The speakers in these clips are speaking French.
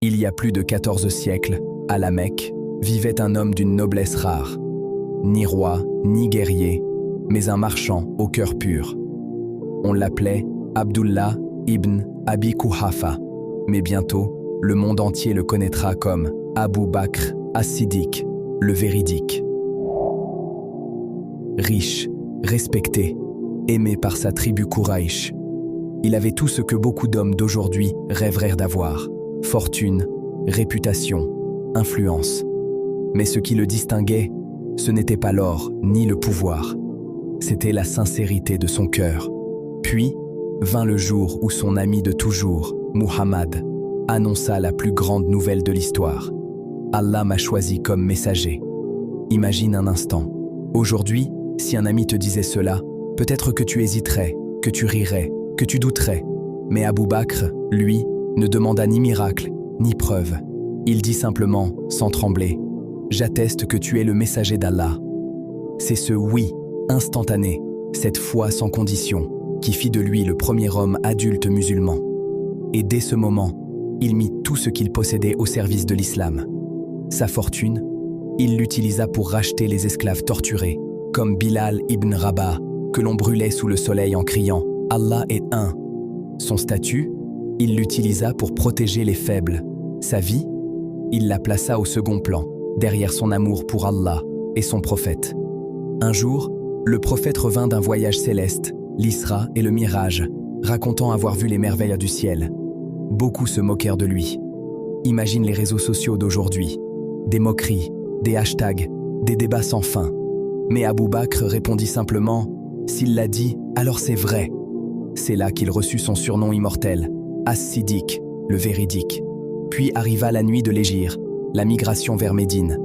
Il y a plus de 14 siècles, à la Mecque, vivait un homme d'une noblesse rare. Ni roi, ni guerrier, mais un marchand au cœur pur. On l'appelait Abdullah ibn Abi Quhafa, mais bientôt, le monde entier le connaîtra comme Abu Bakr as-Siddiq, le véridique. Riche, respecté, aimé par sa tribu Quraïch, il avait tout ce que beaucoup d'hommes d'aujourd'hui rêveraient d'avoir: fortune, réputation, influence. Mais ce qui le distinguait, ce n'était pas l'or ni le pouvoir, c'était la sincérité de son cœur. Puis vint le jour où son ami de toujours, Muhammad, annonça la plus grande nouvelle de l'histoire. Allah m'a choisi comme messager. Imagine un instant. Aujourd'hui, si un ami te disait cela, peut-être que tu hésiterais, que tu rirais, que tu douterais. Mais Abu Bakr, lui, ne demanda ni miracle, ni preuve. Il dit simplement, sans trembler: « J'atteste que tu es le messager d'Allah. » C'est ce oui, instantané, cette foi sans condition, qui fit de lui le premier homme adulte musulman. Et dès ce moment, il mit tout ce qu'il possédait au service de l'islam. Sa fortune, il l'utilisa pour racheter les esclaves torturés, comme Bilal ibn Rabah, que l'on brûlait sous le soleil en criant « Allah est un ». Son statut, il l'utilisa pour protéger les faibles. Sa vie, il la plaça au second plan, derrière son amour pour Allah et son prophète. Un jour, le prophète revint d'un voyage céleste, l'Isra et le Mirage, racontant avoir vu les merveilles du ciel. Beaucoup se moquèrent de lui. Imagine les réseaux sociaux d'aujourd'hui. Des moqueries, des hashtags, des débats sans fin. Mais Abu Bakr répondit simplement: « S'il l'a dit, alors c'est vrai. » C'est là qu'il reçut son surnom immortel, As-Siddiq, le véridique. Puis arriva la nuit de l'Hégire, la migration vers Médine.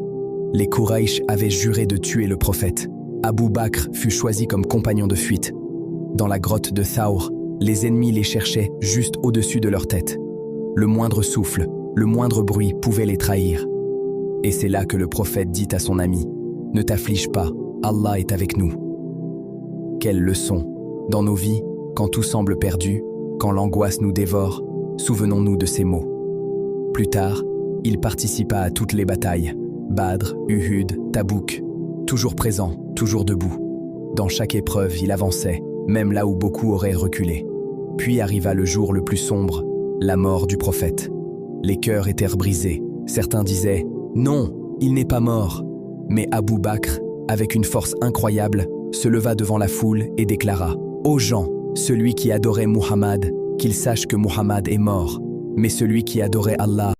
Les Quraïch avaient juré de tuer le prophète. Abu Bakr fut choisi comme compagnon de fuite. Dans la grotte de Thawr, les ennemis les cherchaient juste au-dessus de leur tête. Le moindre souffle, le moindre bruit pouvait les trahir. Et c'est là que le prophète dit à son ami: « Ne t'afflige pas, Allah est avec nous. » Quelle leçon! Dans nos vies, quand tout semble perdu, quand l'angoisse nous dévore, souvenons-nous de ces mots. Plus tard, il participa à toutes les batailles, Badr, Uhud, Tabouk, toujours présent, toujours debout. Dans chaque épreuve, il avançait, même là où beaucoup auraient reculé. Puis arriva le jour le plus sombre, la mort du prophète. Les cœurs étaient brisés. Certains disaient: « Non, il n'est pas mort. » Mais Abu Bakr, avec une force incroyable, se leva devant la foule et déclara: « Ô gens, celui qui adorait Muhammad, qu'il sache que Muhammad est mort, mais celui qui adorait Allah